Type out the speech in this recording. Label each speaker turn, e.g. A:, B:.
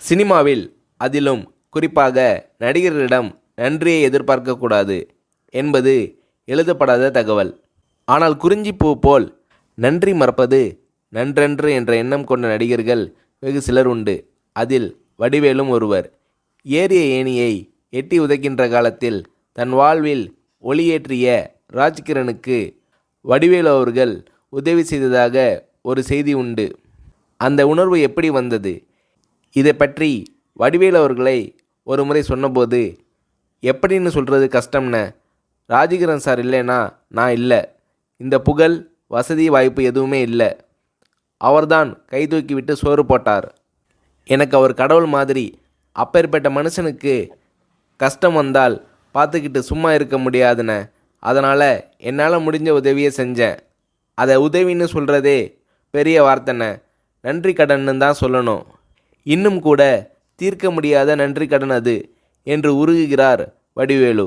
A: சினிமாவில், அதிலும் குறிப்பாக நடிகர்களிடம் நன்றியை எதிர்பார்க்கக்கூடாது என்பது எழுதப்படாத தகவல். ஆனால் குறிஞ்சிப்பூ போல் நன்றி மறப்பது நன்றன்று என்ற எண்ணம் கொண்ட நடிகர்கள் வெகு சிலர் உண்டு. அதில் வடிவேலும் ஒருவர். ஏறிய ஏணியை எட்டி உதைக்கின்ற காலத்தில் தன் வாழ்வில் ஒளியேற்றிய ராஜ்கிரனுக்கு வடிவேலு அவர்கள் உதவி செய்ததாக ஒரு செய்தி உண்டு. அந்த உணர்வு எப்படி வந்தது? இதை பற்றி வடிவேலு அவர்களை ஒரு முறை சொன்னபோது, எப்படின்னு சொல்கிறது கஷ்டம்ன, ராஜகிரண் சார் இல்லைனா நான் இல்லை, இந்த புகழ் வசதி வாய்ப்பு எதுவுமே இல்லை, அவர்தான் கை தூக்கி விட்டு சோறு போட்டார், எனக்கு அவர் கடவுள் மாதிரி, அப்பேற்பட்ட மனுஷனுக்கு கஷ்டம் வந்தால் பார்த்துக்கிட்டு சும்மா இருக்க முடியாதுண்ண, அதனால் என்னால் முடிஞ்ச உதவியை செஞ்சேன், அதை உதவின்னு சொல்கிறதே பெரிய வார்த்தைண்ண, நன்றி கடன்னு தான் சொல்லணும், இன்னும் கூட தீர்க்க முடியாத நன்றி கடன் அது என்று உருகுகிறார் வடிவேலு.